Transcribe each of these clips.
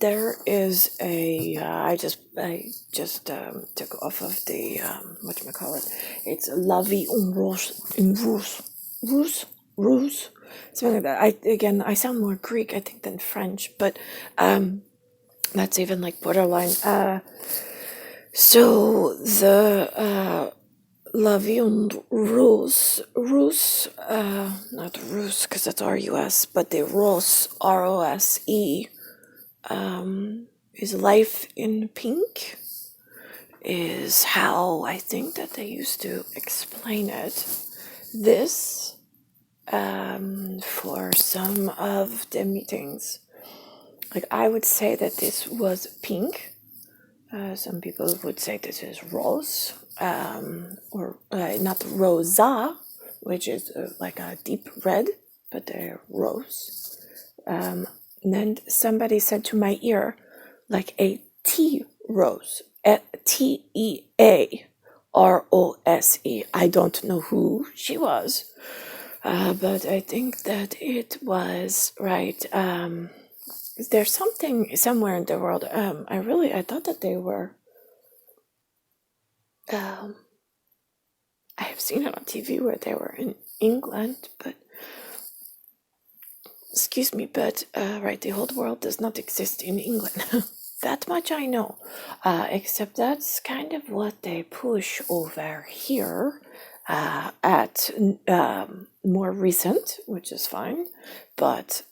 There is a I just took off of the whatchamacallit. It's La Vie en Rose, something like that. I sound more Greek, I think, than French, but that's even like borderline. So the La Vie en Rose, not Rus, because that's R-U-S, but the Rose, R-O-S-E, is Life in Pink, is how I think that they used to explain it. This, for some of the meetings, like I would say that this was pink. Some people would say this is rose, or not rosa, which is like a deep red, but they're rose. And then somebody said to my ear, like a tea rose, Tearose. I don't know who she was, but I think that it was right. There's something somewhere in the world. I thought that they were. I have seen it on TV where they were in England, but excuse me, but right, the whole world does not exist in England. That much I know. Except that's kind of what they push over here at more recent, which is fine, but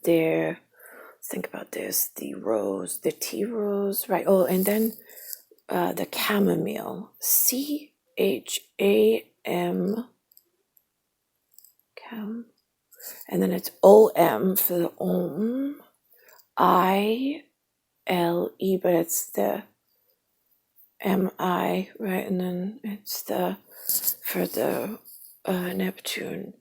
there. Think about this: the rose, the tea rose, right? Oh, and then the chamomile, CHAM, cam, and then it's OM for the OM, ILE, but it's the MI, right? And then it's the for the Neptune.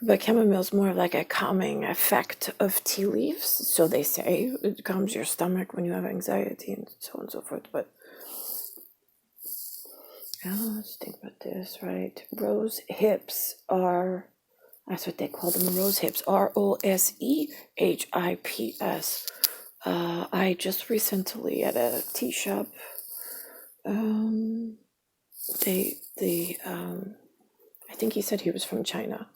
But chamomile is more like a calming effect of tea leaves, so they say. It calms your stomach when you have anxiety and so on and so forth. But let's think about this, right? Rose hips are, that's what they call them, rose hips, ROSEHIPS. I just recently at a tea shop, I think he said he was from China.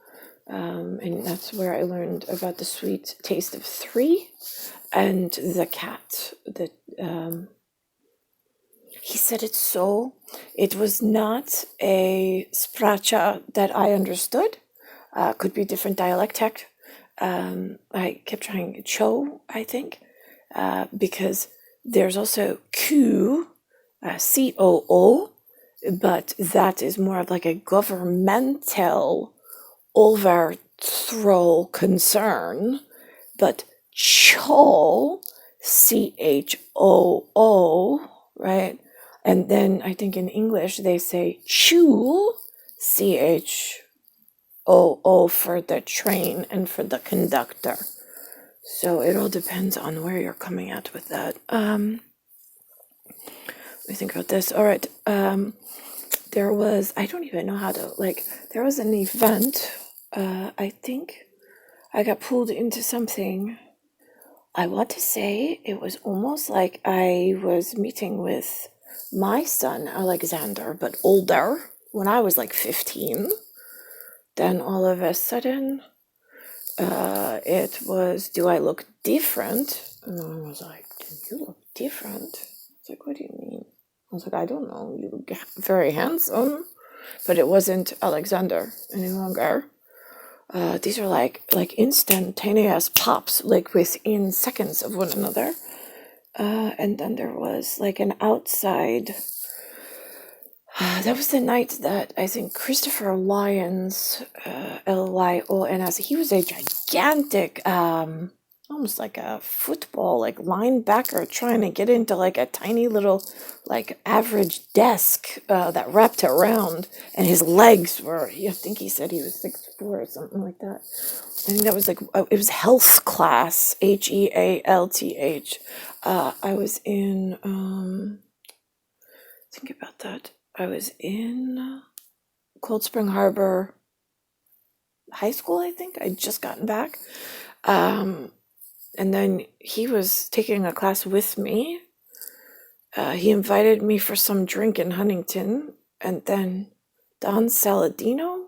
And that's where I learned about the sweet taste of three and the cat. He said it was not a spracha that I understood. Could be different dialectic. I kept trying cho, I think, because there's also Q, COO, but that is more of like a governmental overthrow concern, but cho, CHOO, right? And then I think in English they say chew, CHOO, for the train and for the conductor. So it all depends on where you're coming at with that. Let me think about this. All right. There was, I don't even know how to, there was an event. I think I got pulled into something. I want to say it was almost like I was meeting with my son, Alexander, but older, when I was like 15. Then all of a sudden, it was, do I look different? And I was like, do you look different? I was like, what do you mean? I was like, I don't know, you look very handsome. But it wasn't Alexander any longer. These are like instantaneous pops, like within seconds of one another. And then there was like an outside. That was the night that I think Christopher Lyons, Lyons, he was a gigantic, almost like a football, like linebacker trying to get into like a tiny little, like average desk that wrapped around, and his legs were, I think he said he was 6'4" or something like that. I think that was like, it was health class, HEALTH. I was in, think about that. I was in Cold Spring Harbor High School, I think. I'd just gotten back. And then he was taking a class with me. He invited me for some drink in Huntington, and then Don Saladino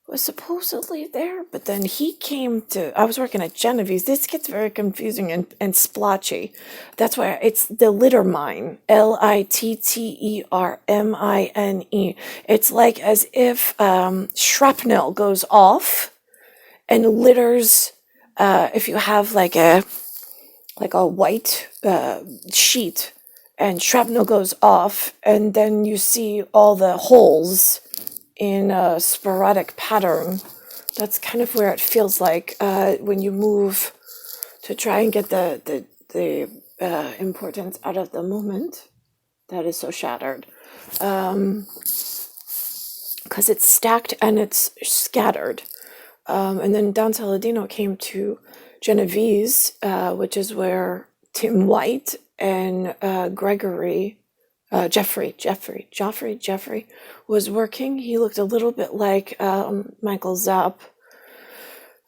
was supposedly there, but then he came to, I was working at Genevieve's. This gets very confusing and splotchy. That's why it's the litter mine, Littermine. It's like as if shrapnel goes off and litters, if you have like a white sheet, and shrapnel goes off, and then you see all the holes in a sporadic pattern. That's kind of where it feels like when you move to try and get the importance out of the moment that is so shattered. Because it's stacked and it's scattered. And then Don Saladino came to Genevieve's, which is where Tim White and Jeffrey was working. He looked a little bit like Michael Zapp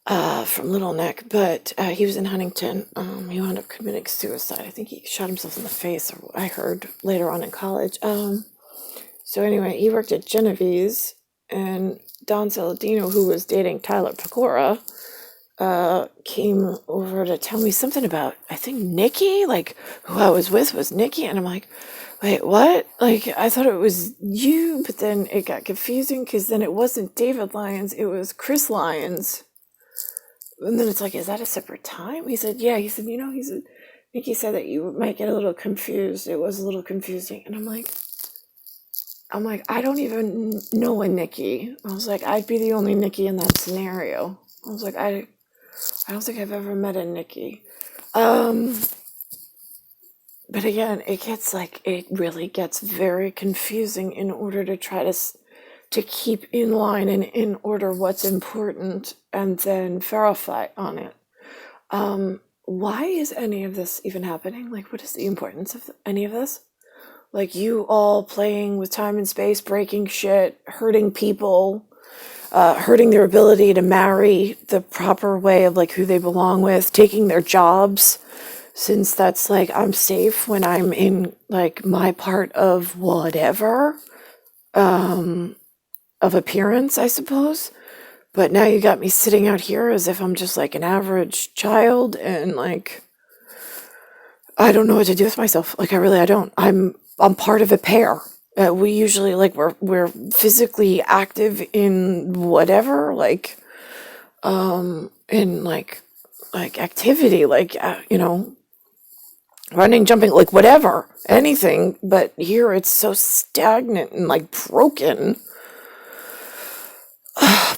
from Little Neck, but he was in Huntington. He wound up committing suicide. I think he shot himself in the face, or I heard later on in college. So anyway, he worked at Genevieve's, and Don Saladino, who was dating Tyler Pecora, came over to tell me something about, I think Nikki, like who I was with was Nikki, and I'm like, wait, what? Like, I thought it was you, but then it got confusing because then it wasn't David Lyons, it was Chris Lyons. And then it's like, is that a separate time? He said, yeah. He said, Nikki said that you might get a little confused. It was a little confusing. And I'm like, I don't even know a Nikki. I was like, I'd be the only Nikki in that scenario. I was like, I don't think I've ever met a Nikki. But again, it really gets very confusing in order to try to keep in line and in order what's important and then verify on it. Why is any of this even happening? Like, what is the importance of any of this? Like, you all playing with time and space, breaking shit, hurting people, hurting their ability to marry the proper way of like who they belong with, taking their jobs, since that's like, I'm safe when I'm in like my part of whatever, of appearance, I suppose. But now you got me sitting out here as if I'm just like an average child, and like, I don't know what to do with myself. Like, I don't. I'm part of a pair. We usually like we're physically active in whatever, like, in like activity, like running, jumping, like whatever, anything. But here it's so stagnant and like broken.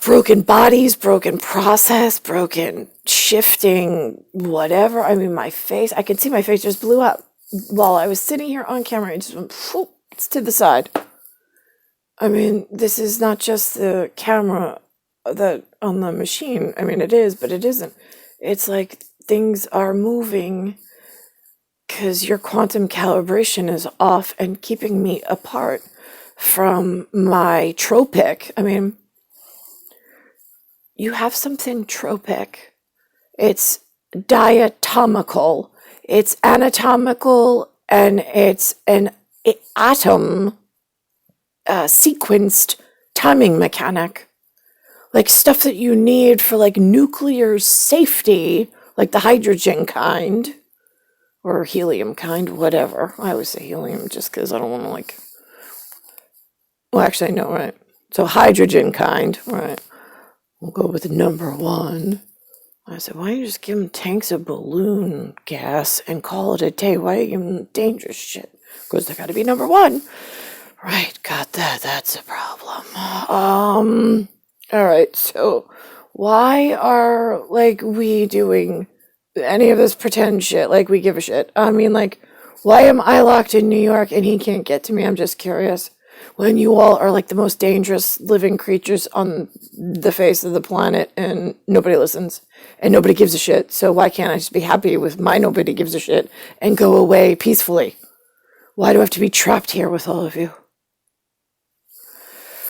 Broken bodies, broken process, broken shifting, whatever. I mean, my face, I could see my face just blew up while I was sitting here on camera. It just went it's to the side. I mean, this is not just the camera that on the machine. I mean, it is, but it isn't. It's like things are moving because your quantum calibration is off and keeping me apart from my tropic. I mean, you have something tropic. It's diatomical. It's anatomical, and it's an atom sequenced timing mechanic. Like stuff that you need for like nuclear safety, like the hydrogen kind or helium kind, whatever. I always say helium just because I don't want to like, well, actually, no, right? So hydrogen kind, right? We'll go with number one. I said, why don't you just give them tanks of balloon gas and call it a day? Why are you giving them dangerous shit? Because they got to be number one. Right, got that. That's a problem. All right, so why are, like, we doing any of this pretend shit? Like, we give a shit. I mean, like, why am I locked in New York and he can't get to me? I'm just curious. When you all are like the most dangerous living creatures on the face of the planet and nobody listens and nobody gives a shit. So why can't I just be happy with my nobody gives a shit and go away peacefully? Why do I have to be trapped here with all of you?